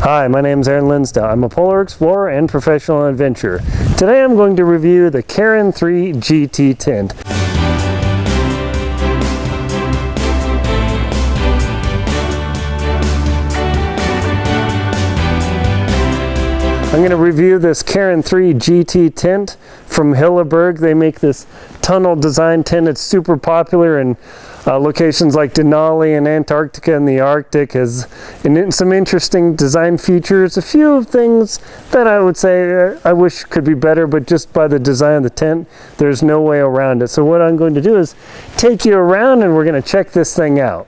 Hi, my name is Linsdau. I'm a polar explorer and professional adventurer. Today I'm going to review the Keron 3 GT tent. I'm going to review this Keron 3 GT tent from Hilleberg. They make this tunnel design tent. It's super popular in locations like Denali and Antarctica and the Arctic. Has some interesting design features. A few things that I would say I wish could be better, but just by the design of the tent, there's no way around it. So what I'm going to do is take you around and we're going to check this thing out.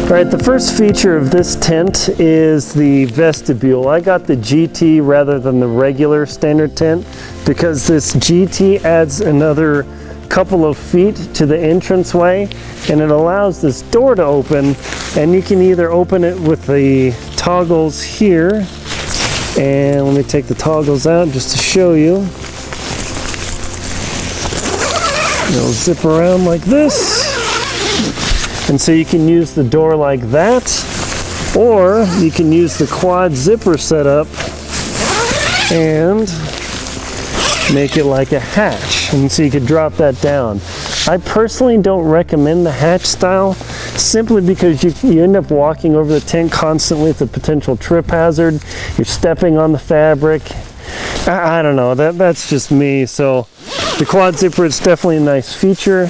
All right, the first feature of this tent is the vestibule. I got the GT rather than the regular standard tent because this GT adds another couple of feet to the entranceway, and it allows this door to open, and you can either open it with the toggles here, and let me take the toggles out just to show you. It'll zip around like this. And so you can use the door like that, or you can use the quad zipper setup and make it like a hatch. And so you could drop that down. I personally don't recommend the hatch style simply because you end up walking over the tent constantly with a potential trip hazard. You're stepping on the fabric. I don't know, that's just me. So the quad zipper is definitely a nice feature,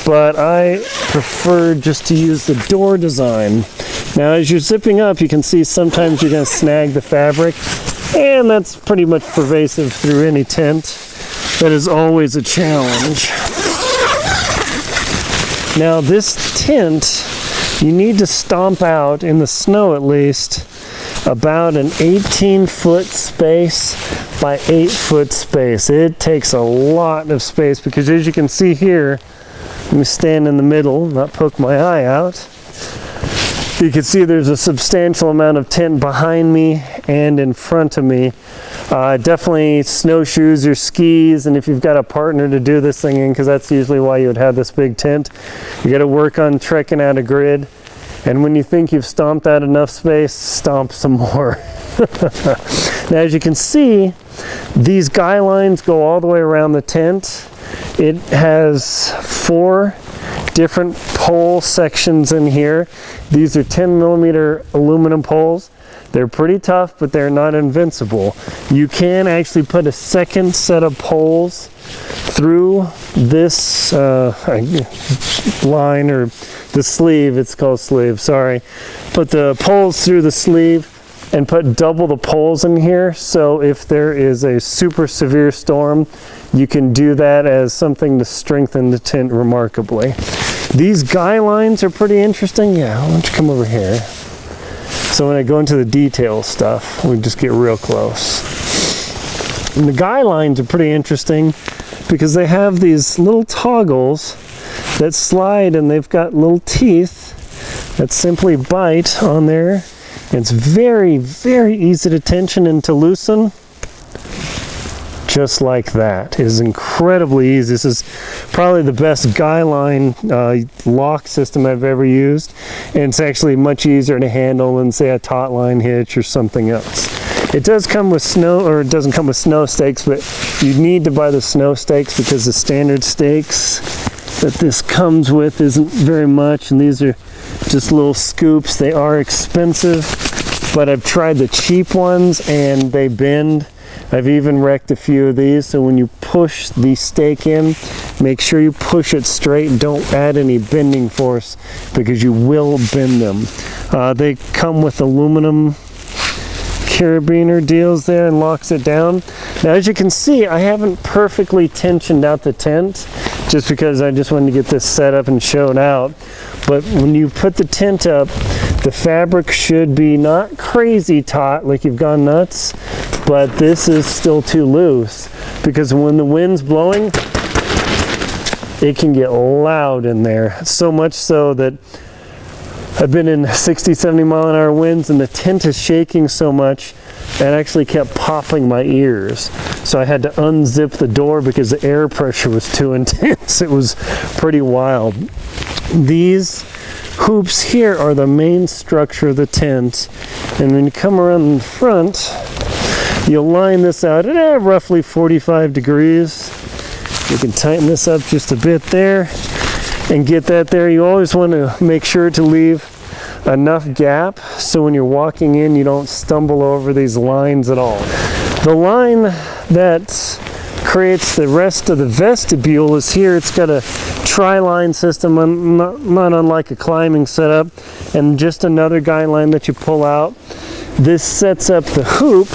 but I prefer just to use the door design. Now as you're zipping up, you can see sometimes you're going to snag the fabric, and that's pretty much pervasive through any tent. That is always a challenge. Now this tent, you need to stomp out, in the snow at least, about an 18-foot space by 8-foot space. It takes a lot of space because, as you can see here, let me stand in the middle, not poke my eye out. You can see there's a substantial amount of tent behind me and in front of me. Definitely snowshoes or skis, and if you've got a partner to do this thing in, because that's usually why you would have this big tent, you got to work on trekking out a grid. And when you think you've stomped out enough space, stomp some more. Now as you can see, these guy lines go all the way around the tent. It has 4 different pole sections in here. These are 10mm aluminum poles. They're pretty tough, but they're not invincible. You can actually put a second set of poles through this line, or the sleeve, it's called sleeve, sorry. Put the poles through the sleeve and put double the poles in here, so if there is a super severe storm, you can do that as something to strengthen the tent remarkably. These guy lines are pretty interesting. Yeah, why don't you come over here? So when I go into the detail stuff, we just get real close. And the guy lines are pretty interesting because they have these little toggles that slide, and they've got little teeth that simply bite on there. It's very, very easy to tension and to loosen. just like that. It is incredibly easy. This is probably the best guiline lock system I've ever used, and it's actually much easier to handle than, say, a taut line hitch or something else. It does come with snow, or it doesn't come with snow stakes, but you need to buy the snow stakes because the standard stakes that this comes with isn't very much, and these are just little scoops. They are expensive, but I've tried the cheap ones and they bend. I've even wrecked a few of these, so when you push the stake in, make sure you push it straight and don't add any bending force because you will bend them. They come with aluminum carabiner deals there and locks it down. Now, as you can see, I haven't perfectly tensioned out the tent just because I just wanted to get this set up and shown out. But when you put the tent up, the fabric should be not crazy taut like you've gone nuts, but this is still too loose because when the wind's blowing, it can get loud in there. So much so that I've been in 60, 70 mile an hour winds and the tent is shaking so much it actually kept popping my ears. So I had to unzip the door because the air pressure was too intense. It was pretty wild. These hoops here are the main structure of the tent. And when you come around the front, you'll line this out at roughly 45 degrees. You can tighten this up just a bit there and get that there. You always want to make sure to leave enough gap so when you're walking in you don't stumble over these lines at all. The line that creates the rest of the vestibule is here. It's got a tri-line system, not unlike a climbing setup, and just another guy line that you pull out. This sets up the hoop,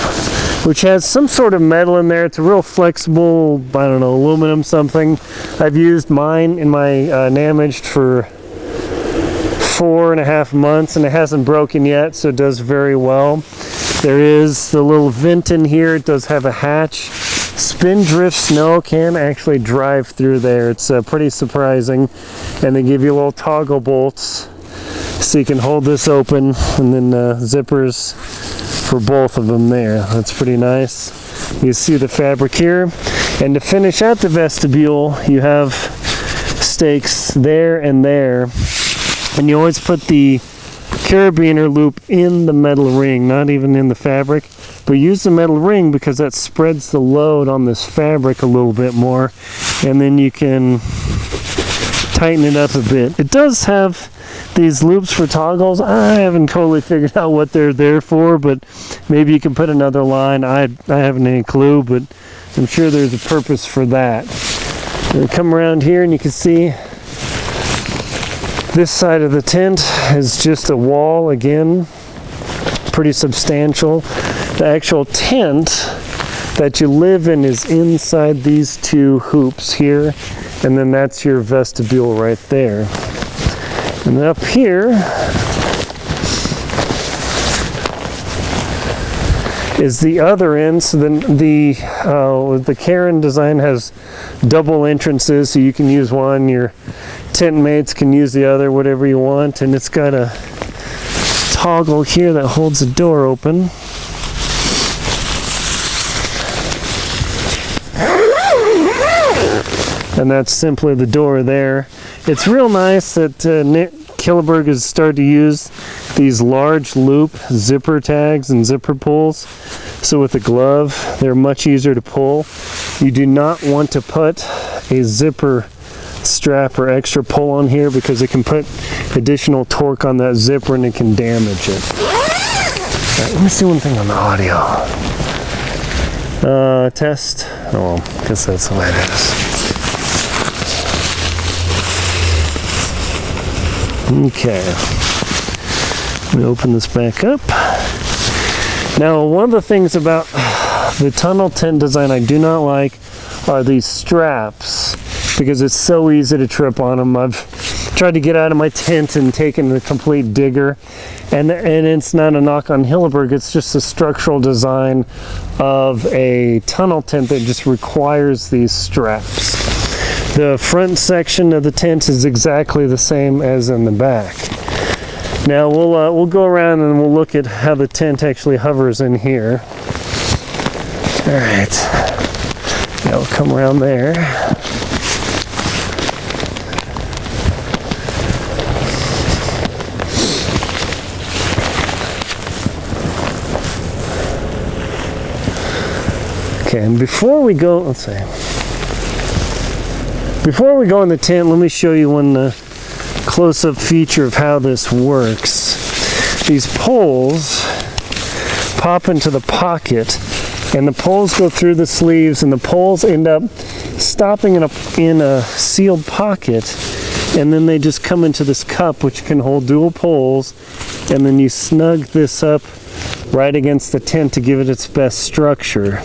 which has some sort of metal in there. It's a real flexible, I don't know, aluminum something. I've used mine in my Namaged for 4.5 months and it hasn't broken yet, so it does very well. There is the little vent in here. It does have a hatch. Spindrift snow can actually drive through there. It's pretty surprising. And they give you little toggle bolts so you can hold this open, and then zippers for both of them there. That's pretty nice. You see the fabric here. And to finish out the vestibule, you have stakes there and there. And you always put the carabiner loop in the metal ring, not even in the fabric. But use the metal ring because that spreads the load on this fabric a little bit more. And then you can tighten it up a bit. It does have these loops for toggles. I haven't totally figured out what they're there for, but maybe you can put another line. I haven't any clue, but I'm sure there's a purpose for that. And come around here and you can see this side of the tent is just a wall again, pretty substantial. The actual tent that you live in is inside these two hoops here, and then that's your vestibule right there. And up here is the other end. So then the Keron design has double entrances, so you can use one, your tent mates can use the other, whatever you want. And it's got a toggle here that holds the door open. And that's simply the door there. It's real nice that Hilleberg has started to use these large loop zipper tags and zipper pulls. So with the glove, they're much easier to pull. You do not want to put a zipper strap or extra pull on here because it can put additional torque on that zipper and it can damage it. Right, let me see one thing on the audio. Test. Oh, well, I guess that's the way it is. Okay, let me open this back up. Now, one of the things about the tunnel tent design I do not like are these straps because it's so easy to trip on them. I've tried to get out of my tent and taken the complete digger, and it's not a knock on Hilleberg, it's just a structural design of a tunnel tent that just requires these straps. The front section of the tent is exactly the same as in the back. Now we'll go around and we'll look at how the tent actually hovers in here. All right. I'll come around there. Okay, and before we go, let's see. Before we go in the tent, let me show you one close-up feature of how this works. These poles pop into the pocket, and the poles go through the sleeves, and the poles end up stopping in a sealed pocket, and then they just come into this cup, which can hold dual poles, and then you snug this up right against the tent to give it its best structure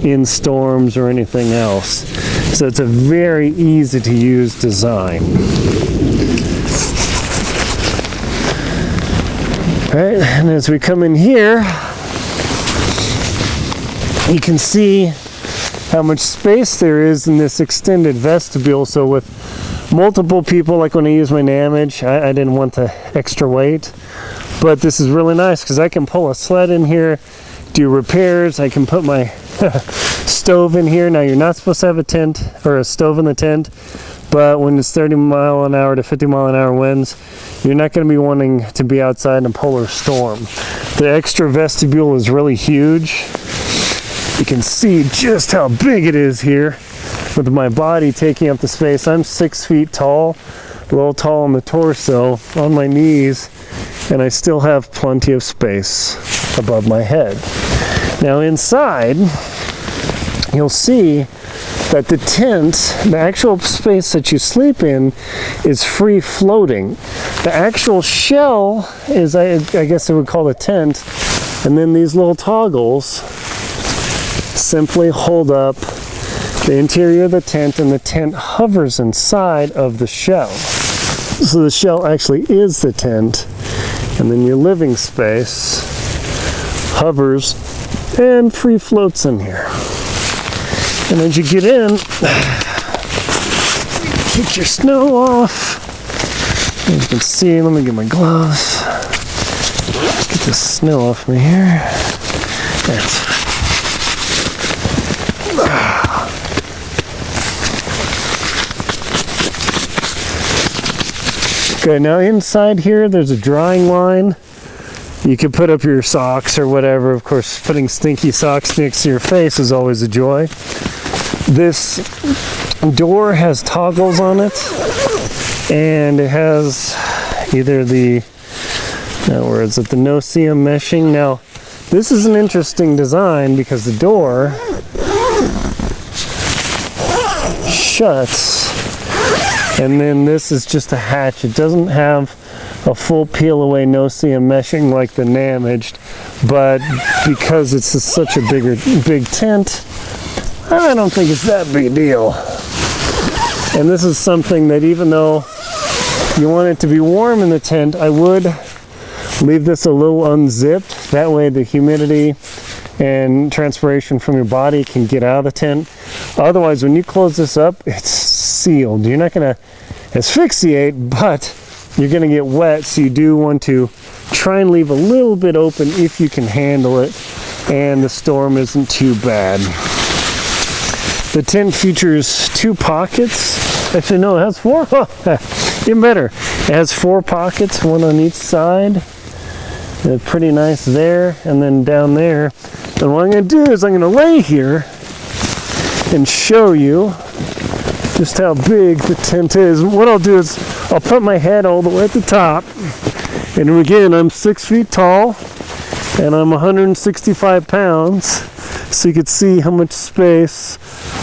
in storms or anything else. So it's a very easy to use design. All right, and as we come in here, you can see how much space there is in this extended vestibule. So with multiple people, like when I use my Namage, I didn't want the extra weight, but this is really nice because I can pull a sled in here, do repairs. I can put my stove in here. Now you're not supposed to have a tent or a stove in the tent, but when it's 30-mile-an-hour to 50-mile-an-hour winds, you're not going to be wanting to be outside in a polar storm. The extra vestibule is really huge. You can see just how big it is here with my body taking up the space. I'm 6 feet tall, a little tall on the torso, on my knees, and I still have plenty of space above my head. Now inside, you'll see that the tent, the actual space that you sleep in, is free floating. The actual shell is, I guess I would call the tent, and then these little toggles simply hold up the interior of the tent, and the tent hovers inside of the shell. So the shell actually is the tent, and then your living space hovers and free floats in here. And as you get in, kick your snow off. As you can see, let me get my gloves. Get this snow off me here. That's fine. Okay, now inside here, there's a drying line. You can put up your socks or whatever. Of course, putting stinky socks next to your face is always a joy. This door has toggles on it, and it has either the, where is it, the no-seam meshing. Now, this is an interesting design because the door shuts, and then this is just a hatch. It doesn't have a full peel away no-seam meshing like the Namaged, but because it's such a big tent, I don't think it's that big a deal. And this is something that, even though you want it to be warm in the tent, I would leave this a little unzipped. That way the humidity and transpiration from your body can get out of the tent. Otherwise, when you close this up, it's sealed. You're not going to asphyxiate, but you're going to get wet, so you do want to try and leave a little bit open if you can handle it and the storm isn't too bad. The tent features 2 pockets. Actually, no, it has 4. Even better. It has 4 pockets, one on each side. They're pretty nice there, and then down there. And what I'm going to do is I'm going to lay here and show you just how big the tent is. And what I'll do is I'll put my head all the way at the top, and again, I'm 6 feet tall and I'm 165 pounds, so you can see how much space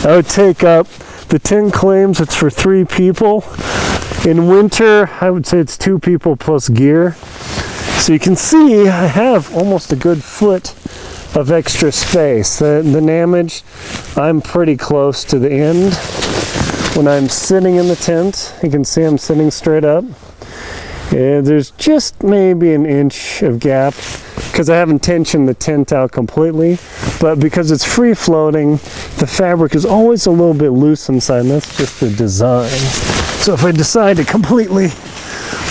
I would take up. The tent claims it's for 3 people. In winter, I would say it's 2 people plus gear. So you can see I have almost a good foot of extra space. The Namage, I'm pretty close to the end. When I'm sitting in the tent, you can see I'm sitting straight up. There's just maybe an inch of gap because I haven't tensioned the tent out completely, but because it's free floating, the fabric is always a little bit loose inside, and that's just the design. So if I decide to completely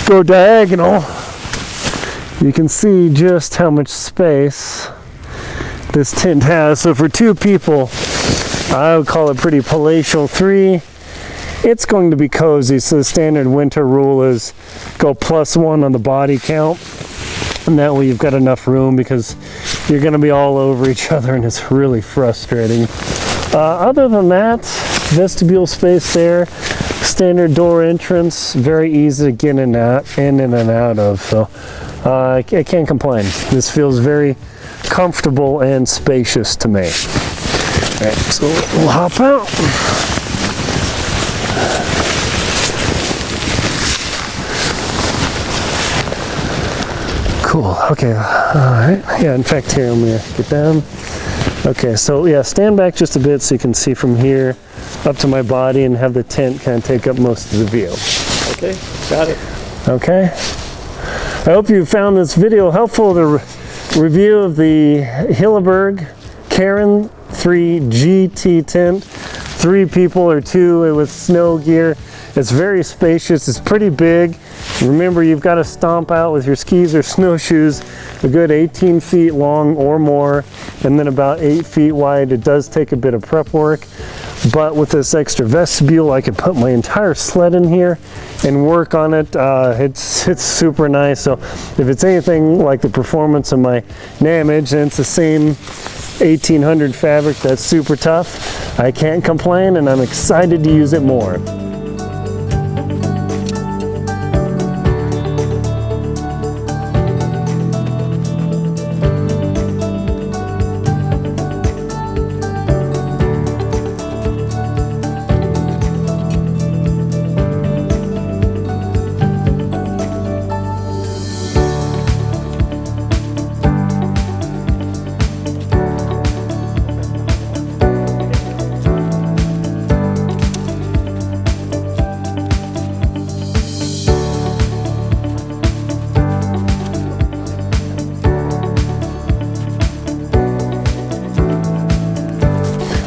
go diagonal, you can see just how much space this tent has. So for 2 people, I would call it pretty palatial 3. It's going to be cozy, so the standard winter rule is go +1 on the body count. And that way you've got enough room, because you're going to be all over each other and it's really frustrating. Other than that, vestibule space there, standard door entrance, very easy to get in and out of. So I can't complain. This feels very comfortable and spacious to me. All right, so we'll hop out. Cool. Okay. All right. Yeah. In fact, here I'm gonna get down. Okay. So yeah, stand back just a bit so you can see from here up to my body, and have the tent kind of take up most of the view. Okay. Got it. Okay. I hope you found this video helpful. The review of the Hilleberg Keron 3 GT tent. 3 people or 2 with snow gear. It's very spacious. It's pretty big. Remember, you've got to stomp out with your skis or snowshoes a good 18 feet long or more, and then about 8 feet wide. It does take a bit of prep work, but with this extra vestibule, I could put my entire sled in here and work on it. It's super nice. So if it's anything like the performance of my Damage, and it's the same 1800 fabric that's super tough, I can't complain, and I'm excited to use it more.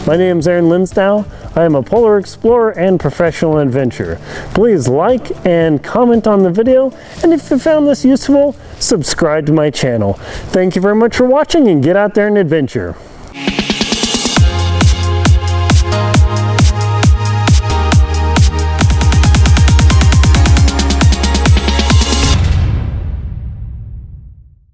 My name is Linsdau. I am a polar explorer and professional adventurer. Please like and comment on the video, and if you found this useful, subscribe to my channel. Thank you very much for watching, and get out there and adventure.